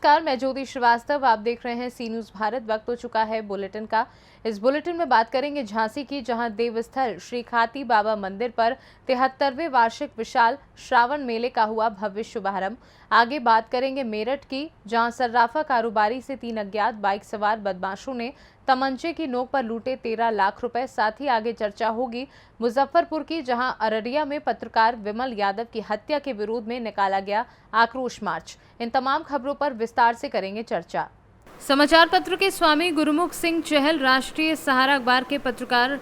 नमस्कार, मैं ज्योति श्रीवास्तव। आप देख रहे हैं सी न्यूज़ भारत। वक्त हो चुका है बुलेटिन का। इस बुलेटिन में बात करेंगे झांसी की, जहां देवस्थल श्री खाती बाबा मंदिर पर 73वें वार्षिक विशाल श्रावण मेले का हुआ भव्य शुभारंभ। आगे बात करेंगे मेरठ की, जहां सर्राफा कारोबारी से 3 अज्ञात बाइक सवार बदमाशों ने तमंचे की नोक पर लूटे 13 लाख रुपए। साथ ही आगे चर्चा होगी मुजफ्फरपुर की, जहां अररिया में पत्रकार विमल यादव की हत्या के विरोध में निकाला गया आक्रोश मार्च। इन तमाम खबरों पर विस्तार से करेंगे चर्चा। समाचार पत्र के स्वामी गुरुमुख सिंह चहल राष्ट्रीय सहारा अखबार के पत्रकार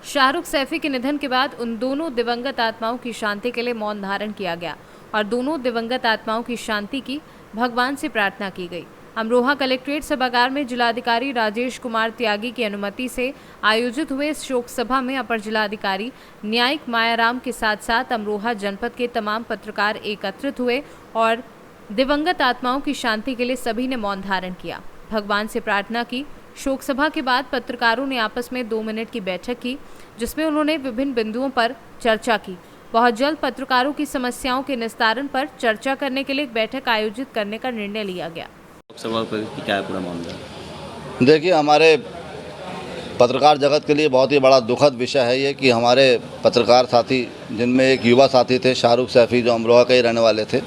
शाहरुख सैफी के निधन के बाद उन दोनों दिवंगत आत्माओं की शांति के लिए मौन धारण किया गया और दोनों दिवंगत आत्माओं की शांति की भगवान से प्रार्थना की गई। अमरोहा कलेक्ट्रेट सभागार में जिलाधिकारी राजेश कुमार त्यागी की अनुमति से आयोजित हुए इस शोक सभा में अपर जिलाधिकारी न्यायिक मायाराम के साथ साथ अमरोहा जनपद के तमाम पत्रकार एकत्रित हुए और दिवंगत आत्माओं की शांति के लिए सभी ने मौन धारण किया, भगवान से प्रार्थना की। शोक सभा के बाद पत्रकारों ने आपस में 2 मिनट की बैठक की, जिसमें उन्होंने विभिन्न बिंदुओं पर चर्चा की। बहुत जल्द पत्रकारों की समस्याओं के निस्तारण पर चर्चा करने के लिए एक बैठक आयोजित करने का निर्णय लिया गया। लोकसभा पर क्या है पूरा मामला? देखिए, हमारे पत्रकार जगत के लिए बहुत ही बड़ा दुखद विषय है ये कि हमारे पत्रकार साथी, जिनमें एक युवा साथी थे शाहरुख सैफी, जो अमरोहा के ही रहने वाले थे,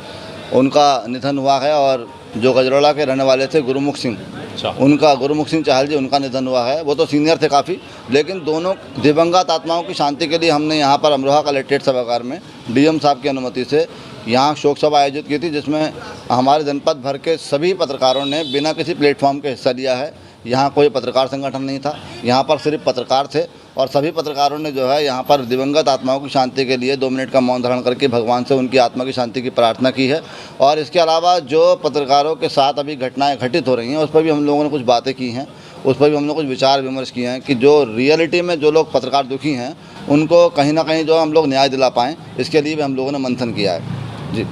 उनका निधन हुआ है। और जो गजरौला के रहने वाले थे गुरुमुख सिंह चहल जी, उनका निधन हुआ है। वो तो सीनियर थे काफ़ी, लेकिन दोनों दिवंगत आत्माओं की शांति के लिए हमने यहाँ पर अमरोहा कलेक्ट्रेट सभागार में डीएम साहब की अनुमति से यहाँ शोक सभा आयोजित की थी, जिसमें हमारे जनपद भर के सभी पत्रकारों ने बिना किसी प्लेटफॉर्म के हिस्सा लिया है। यहाँ कोई पत्रकार संगठन नहीं था, यहाँ पर सिर्फ पत्रकार थे और सभी पत्रकारों ने जो है यहाँ पर दिवंगत आत्माओं की शांति के लिए 2 मिनट का मौन धारण करके भगवान से उनकी आत्मा की शांति की प्रार्थना की है। और इसके अलावा जो पत्रकारों के साथ अभी घटनाएं घटित हो रही हैं, उस पर भी हम लोगों ने कुछ बातें की हैं, उस पर भी हमने कुछ विचार विमर्श किए हैं कि जो रियलिटी में जो लोग पत्रकार दुखी हैं, उनको कहीं ना कहीं जो हम लोग न्याय दिला पाएँ, इसके लिए भी हम लोगों ने मंथन किया है। जी।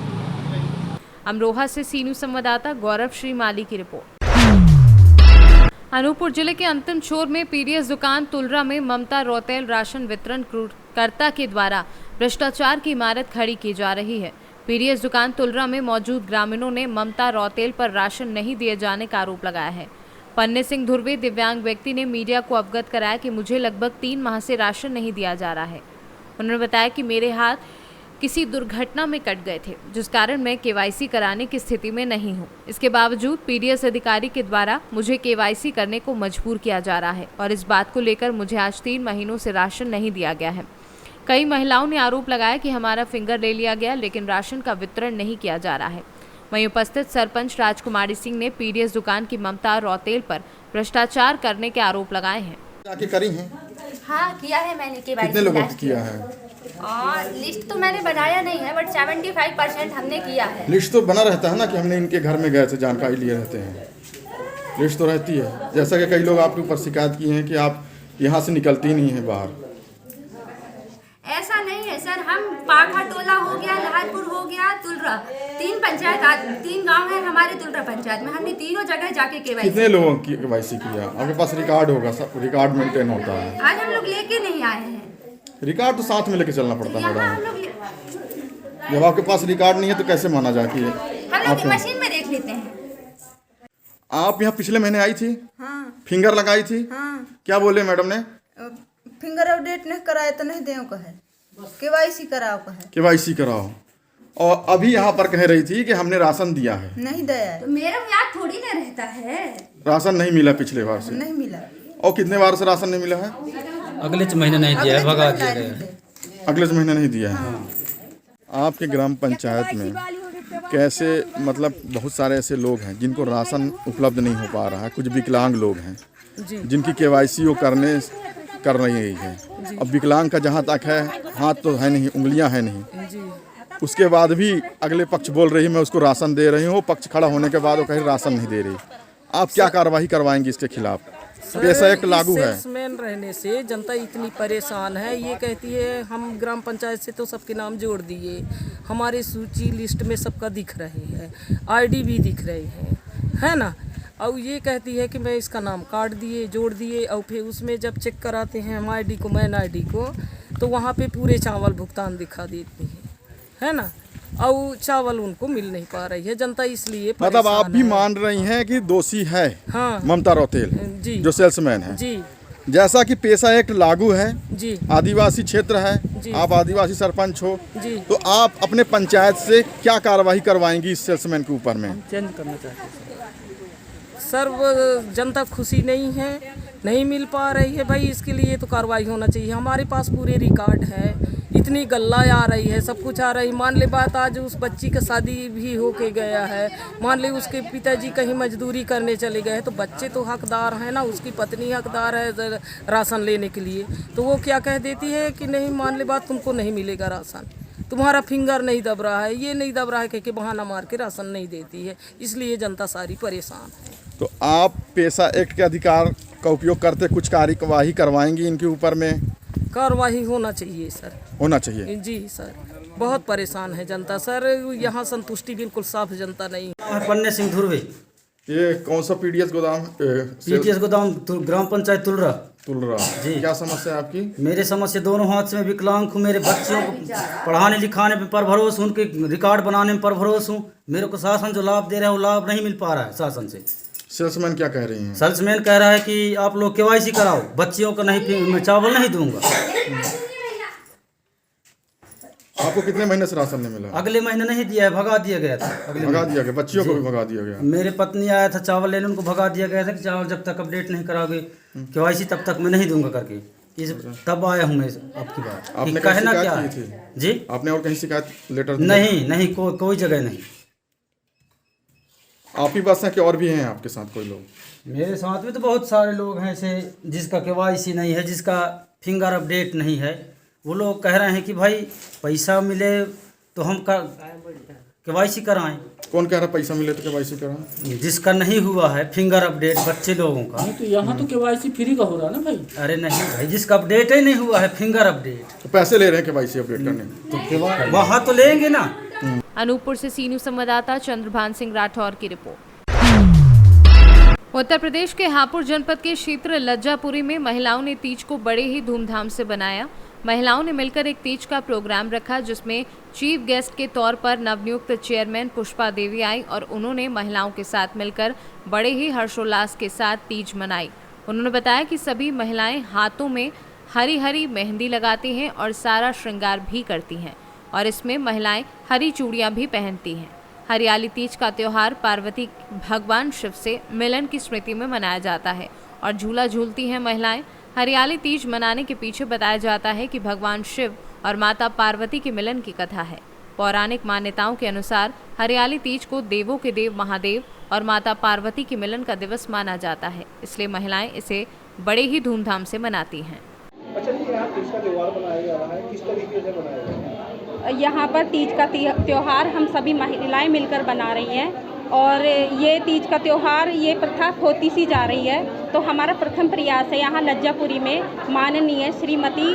अमरोहा से सी न्यूज़ संवाददाता गौरव श्री माली की रिपोर्ट। अनूपपुर जिले के अंतिम छोर में पीडीएस दुकान तुलरा में ममता रौतेल राशन वितरण कर्ता के द्वारा भ्रष्टाचार की इमारत खड़ी की जा रही है। पीडीएस दुकान तुलरा में मौजूद ग्रामीणों ने ममता रौतेल पर राशन नहीं दिए जाने का आरोप लगाया है। पन्ने सिंह धुर्वे दिव्यांग व्यक्ति ने मीडिया को अवगत कराया कि मुझे लगभग 3 माह से राशन नहीं दिया जा रहा है। उन्होंने बताया कि मेरे हाथ किसी दुर्घटना में कट गए थे, जिस कारण मैं केवाईसी कराने की स्थिति में नहीं हूं। इसके बावजूद पीडीएस अधिकारी के द्वारा मुझे केवाईसी करने को मजबूर किया जा रहा है और इस बात को लेकर मुझे आज 3 महीनों से राशन नहीं दिया गया है। कई महिलाओं ने आरोप लगाया कि हमारा फिंगर ले लिया गया, लेकिन राशन का वितरण नहीं किया जा रहा है। वहीं उपस्थित सरपंच राजकुमारी सिंह ने पीडीएस दुकान की ममता रौतेल पर भ्रष्टाचार करने के आरोप लगाए हैं। हाँ, किया है मैंने। कितने लोगों को किया है? लिस्ट तो मैंने बनाया नहीं है, बट 75% हमने किया है। लिस्ट तो बना रहता है ना कि हमने इनके घर में गए थे, जानकारी लिए रहते हैं, लिस्ट तो रहती है। जैसा कि कई लोग आपके ऊपर शिकायत किए हैं कि आप यहाँ से निकलती नहीं है बाहर। ऐसा नहीं है सर, हम पाखा टोला हो गया, लहरपुर हो गया, तुलरा, 3 पंचायत, 3 गांव है हमारे तुलरा पंचायत में। हमने तीनों जगह जाके केवाईसी। कितने लोगों की केवाईसी किया? आपके पास रिकॉर्ड होगा, सब रिकॉर्ड मेंटेन होता है। आज हम लोग लेके नहीं आए हैं रिकॉर्ड, तो साथ में लेके चलना पड़ता है मैडम। जब आपके पास रिकॉर्ड नहीं है तो कैसे माना जाए कि हम लोग मशीन में देख लेते हैं। आप यहाँ पिछले महीने आई थी? हाँ। फिंगर लगाई थी? हाँ। क्या बोले मैडम ने? फिंगर अपडेट नहीं कराए तो नहीं दें कहे, केवाईसी कराओ कहे। केवाईसी कराओ। और अभी यहाँ पर कह रही थी कि हमने राशन दिया है। नहीं दिया तो मेरा याद थोड़ी ना रहता है। राशन नहीं मिला पिछले बार से? नहीं मिला। और कितने बार से राशन नहीं मिला है? अगले महीने नहीं दिया है, भगा दिया गया। अगले महीने नहीं दिया है। आपके ग्राम पंचायत में कैसे, मतलब बहुत सारे ऐसे लोग हैं जिनको राशन उपलब्ध नहीं हो पा रहा है, कुछ विकलांग लोग हैं जिनकी केवाईसी वो कर रही है। अब विकलांग का जहाँ तक है, हाथ तो है नहीं, उंगलियां है नहीं, उसके बाद भी अगले पक्ष बोल रही है मैं उसको राशन दे रही हूँ, पक्ष खड़ा होने के बाद वो कहीं राशन नहीं दे रही। आप क्या कार्रवाई करवाएंगे इसके खिलाफ? ऐसा एक्ट लागू है। सेल्समैन रहने से जनता इतनी परेशान है। ये कहती है हम ग्राम पंचायत से तो सबके नाम जोड़ दिए, हमारे सूची लिस्ट में सबका दिख रहे हैं, आईडी भी दिख रही है ना। और ये कहती है कि मैं इसका नाम काट दिए, जोड़ दिए, और फिर उसमें जब चेक कराते हैं हम आईडी को, मैन आईडी को, तो वहाँ पे पूरे चावल भुगतान दिखा देती है ना। और चावल उनको मिल नहीं पा रही है। जनता इसलिए मतलब आप परेशान भी है। मान रही हैं कि दोषी है हाँ। ममता रौतेल जी जो सेल्समैन है। जी जैसा कि पेशा एक्ट लागू है, जी आदिवासी क्षेत्र है, जी। आप आदिवासी सरपंच हो, जी तो आप अपने पंचायत से क्या कार्रवाई करवाएंगी इस सेल्समैन के ऊपर में? चेंज करना चाहते हैं सर। वो जनता खुशी नहीं है, नहीं मिल पा रही है भाई, इसके लिए तो कार्रवाई होना चाहिए। हमारे पास पूरे रिकॉर्ड है, इतनी गल्ला आ रही है, सब कुछ आ रही। मान ले बात आज उस बच्ची का शादी भी होके गया है, मान ले उसके पिताजी कहीं मजदूरी करने चले गए हैं, तो बच्चे तो हकदार हैं ना, उसकी पत्नी हकदार है राशन लेने के लिए। तो वो क्या कह देती है कि नहीं, मान ले बात तुमको नहीं मिलेगा राशन, तुम्हारा फिंगर नहीं दब रहा है, ये नहीं दब रहा है, कह के बहाना मार के राशन नहीं देती है। इसलिए जनता सारी परेशान है। तो आप पेशा एक्ट के अधिकार का उपयोग करते कुछ कार्यवाही करवाएंगी इनके ऊपर में? कार्रवाई होना चाहिए सर, होना चाहिए। जी सर। बहुत परेशान है जनता सर, यहाँ संतुष्टि बिल्कुल साफ जनता नहीं। पन्ने सिंह धुर्वे। ये कौन सा पीडीएस गोदाम? पीटीएस गोदाम ग्राम पंचायत तुलरा। जी, क्या समस्या है आपकी? मेरे समस्या दोनों हाथ से मैं विकलांग हूँ, मेरे बच्चों को पढ़ाने लिखाने में परभरोस हूँ, उनके रिकॉर्ड बनाने में परभरोस हूँ। मेरे को शासन जो लाभ दे रहा है वो लाभ नहीं मिल पा रहा है शासन से। सेल्समैन क्या कह रही हैं? सेल्समैन कह रहा है कि आप लोग केवाईसी कराओ, बच्चियों को नहीं, मैं चावल नहीं दूंगा। आपको कितने महीने से राशन नहीं मिला? अगले महीने नहीं दिया है, भगा दिया गया था। भगा दिया गया, बच्चियों को भी भगा दिया गया। मेरे पत्नी आया था चावल लेने, उनको भगा दिया गया था कि चावल जब तक अपडेट नहीं कराओगे केवाईसी तब तक मैं नहीं दूंगा करके। तब आया हूँ मैं आपकी बात। आपने कहना क्या शिकायत की है जी? आपने और कहीं शिकायत लेटर? नहीं, कोई जगह नहीं। आप ही बस हैं कि और भी हैं आपके साथ कोई लोग? मेरे साथ में तो बहुत सारे लोग हैं ऐसे जिसका केवाईसी नहीं है, जिसका फिंगर अपडेट नहीं है। वो लोग कह रहे हैं कि भाई पैसा मिले तो हम केवाईसी कराएं। कौन कह रहा है पैसा मिले तो केवाईसी कराएं? जिसका नहीं हुआ है फिंगर अपडेट बच्चे लोगों का। तो यहाँ तो केवाईसी फ्री का हो रहा है ना भाई। अरे नहीं भाई, जिसका अपडेट ही नहीं हुआ है फिंगर अपडेट, तो पैसे ले रहे हैं केवाईसी अपडेट करने? तो वहाँ तो लेंगे ना। अनूपपुर से सी न्यूज संवाददाता चंद्रभान सिंह राठौर की रिपोर्ट। उत्तर प्रदेश के हापुड़ जनपद के क्षेत्र लज्जापुरी में महिलाओं ने तीज को बड़े ही धूमधाम से बनाया। महिलाओं ने मिलकर एक तीज का प्रोग्राम रखा, जिसमें चीफ गेस्ट के तौर पर नवनियुक्त चेयरमैन पुष्पा देवी आई और उन्होंने महिलाओं के साथ मिलकर बड़े ही हर्षोल्लास के साथ तीज मनाई। उन्होंने बताया कि सभी महिलाएं हाथों में हरी हरी मेहंदी लगाती हैं और सारा श्रृंगार भी करती हैं और इसमें महिलाएं हरी चूड़ियां भी पहनती हैं। हरियाली तीज का त्योहार पार्वती भगवान शिव से मिलन की स्मृति में मनाया जाता है और झूला झूलती हैं महिलाएं। हरियाली तीज मनाने के पीछे बताया जाता है कि भगवान शिव और माता पार्वती के मिलन की कथा है। पौराणिक मान्यताओं के अनुसार हरियाली तीज को देवों के देव महादेव और माता पार्वती के मिलन का दिवस माना जाता है, इसलिए महिलाएं इसे बड़े ही धूमधाम से मनाती हैं। अच्छा, यहाँ तीज का त्योहार मनाया जा रहा है, किस तरीके से मनाया जा रहा है? यहाँ पर तीज का त्योहार हम सभी महिलाएं मिलकर बना रही हैं और ये तीज का त्योहार ये प्रथा होती सी जा रही है। तो हमारा प्रथम प्रयास है यहाँ लज्जापुरी में माननीय श्रीमती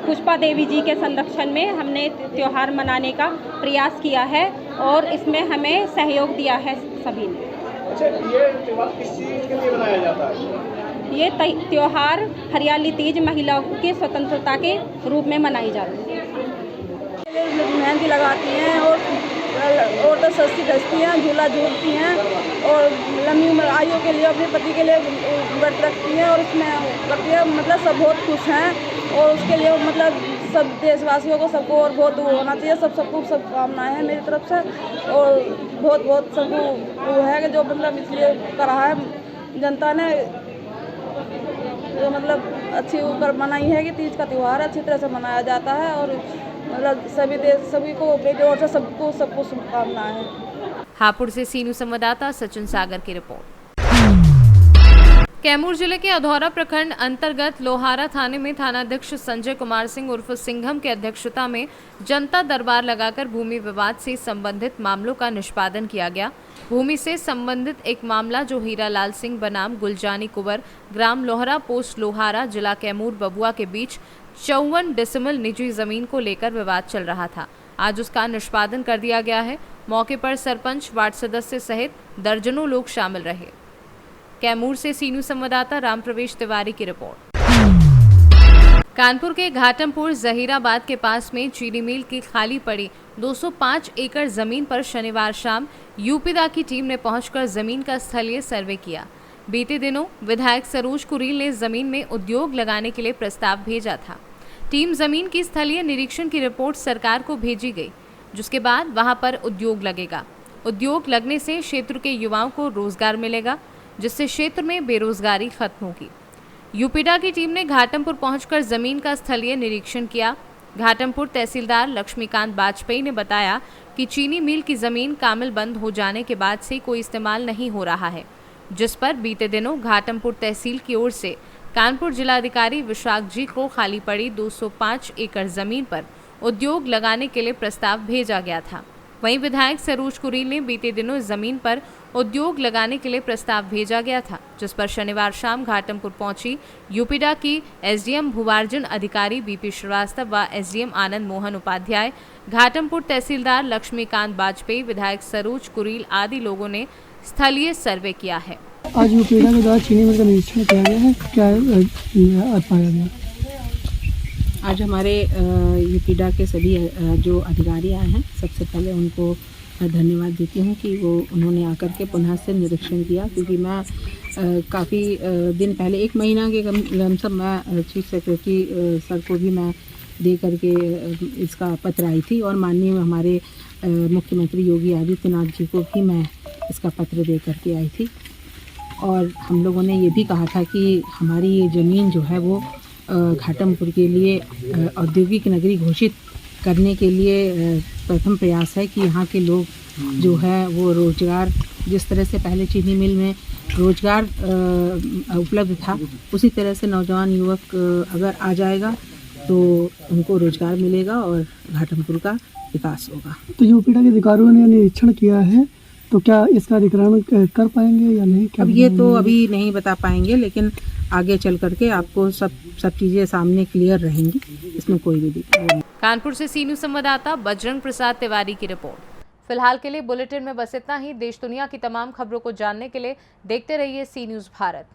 पुष्पा देवी जी के संरक्षण में हमने त्योहार मनाने का प्रयास किया है और इसमें हमें सहयोग दिया है सभी ने। अच्छा, ये त्योहार किस चीज़ के लिए मनाया जाता है? ये त्योहार हरियाली तीज महिलाओं के स्वतंत्रता के रूप में मनाई जाती है। मेहंदी लगाती हैं और औरतें सस्ती धजती हैं, झूला झूलती हैं और लंबी उम्र आयु के लिए अपने पति के लिए व्रत रखती हैं और उसमें रखती है। मतलब सब बहुत खुश हैं और उसके लिए मतलब सब देशवासियों को सबको और बहुत होना चाहिए। सबको सब कामनाएं हैं मेरी तरफ से और बहुत सबको वो है कि जो मतलब इसलिए करा है जनता ने, जो मतलब अच्छी ऊपर मनाई है कि तीज का त्यौहार अच्छी तरह से मनाया जाता है और मतलब सभी को मेरी ओर से सबको शुभकामनाएं हैं। हापुड़ से सी न्यूज संवाददाता सचिन सागर की रिपोर्ट। कैमूर जिले के अधौरा प्रखंड अंतर्गत लोहारा थाने में थानाध्यक्ष संजय कुमार सिंह उर्फ सिंघम के अध्यक्षता में जनता दरबार लगाकर भूमि विवाद से संबंधित मामलों का निष्पादन किया गया। भूमि से संबंधित एक मामला जो हीरालाल सिंह बनाम गुलजानी कुंवर ग्राम लोहरा पोस्ट लोहारा जिला कैमूर बबुआ के बीच 54 डेसिमल निजी जमीन को लेकर विवाद चल रहा था। आज उसका निष्पादन कर दिया गया है। मौके पर सरपंच, वार्ड सदस्य सहित दर्जनों लोग शामिल रहे। कैमूर से सी न्यूज संवाददाता राम प्रवेश तिवारी की रिपोर्ट। कानपुर के घाटमपुर जहीराबाद के पास में चीनी मिल की खाली पड़ी 205 एकड़ जमीन पर शनिवार शाम यूपीडा की टीम ने पहुंचकर जमीन का स्थलीय सर्वे किया। बीते दिनों विधायक सरोज कुरील ने जमीन में उद्योग लगाने के लिए प्रस्ताव भेजा था। टीम जमीन की स्थलीय निरीक्षण की रिपोर्ट सरकार को भेजी गई, जिसके बाद वहां पर उद्योग लगेगा। उद्योग लगने से क्षेत्र के युवाओं को रोजगार मिलेगा, जिससे क्षेत्र में बेरोजगारी खत्म होगी। यूपीडा की टीम ने घाटमपुर पहुंचकर जमीन का स्थलीय निरीक्षण किया। घाटमपुर तहसीलदार लक्ष्मीकांत वाजपेयी ने बताया कि चीनी मिल की जमीन कामिल बंद हो जाने के बाद से कोई इस्तेमाल नहीं हो रहा है, जिस पर बीते दिनों घाटमपुर तहसील की ओर से कानपुर जिलाधिकारी विशाख जी को खाली पड़ी 205 एकड़ जमीन पर उद्योग लगाने के लिए प्रस्ताव भेजा गया था। वहीं विधायक सरोज कुरील ने बीते दिनों इस जमीन पर उद्योग लगाने के लिए प्रस्ताव भेजा गया था, जिस पर शनिवार शाम घाटमपुर पहुंची यूपीडा की एसडीएम भूवार्जन अधिकारी बीपी श्रीवास्तव व एसडीएम आनंद मोहन उपाध्याय, घाटमपुर तहसीलदार लक्ष्मीकांत वाजपेयी, विधायक सरोज कुरील आदि लोगों ने स्थलीय सर्वे किया है। आज यूपीडा के द्वारा चीनी मिल का निरीक्षण किया गया है, क्या पाया गया? आज हमारे यूपीडा के सभी जो अधिकारी आए हैं, सबसे पहले उनको धन्यवाद देती हूँ कि उन्होंने आकर के पुनः से निरीक्षण किया, क्योंकि मैं काफ़ी दिन पहले 1 महीना के लमसम मैं चीफ सेक्रेटरी सर को भी मैं दे करके इसका पत्र आई थी और माननीय हमारे मुख्यमंत्री योगी आदित्यनाथ जी को भी मैं इसका पत्र दे करके आई थी। और हम लोगों ने ये भी कहा था कि हमारी ये ज़मीन जो है वो घाटमपुर के लिए औद्योगिक नगरी घोषित करने के लिए प्रथम प्रयास है कि यहाँ के लोग जो है वो रोजगार, जिस तरह से पहले चीनी मिल में रोजगार उपलब्ध था, उसी तरह से नौजवान युवक अगर आ जाएगा तो उनको रोजगार मिलेगा और घाटमपुर का विकास होगा। तो यूपीडा के अधिकारियों ने निरीक्षण किया है, तो क्या इसका अधिग्रहण कर पाएंगे या नहीं? अब ये तो अभी नहीं बता पाएंगे, लेकिन आगे चल करके आपको सब चीज़ें सामने क्लियर रहेंगी, इसमें कोई भी दिक्कत नहीं। कानपुर से सी न्यूज़ संवाददाता बजरंग प्रसाद तिवारी की रिपोर्ट। फिलहाल के लिए बुलेटिन में बस इतना ही। देश दुनिया की तमाम खबरों को जानने के लिए देखते रहिए सी न्यूज़ भारत।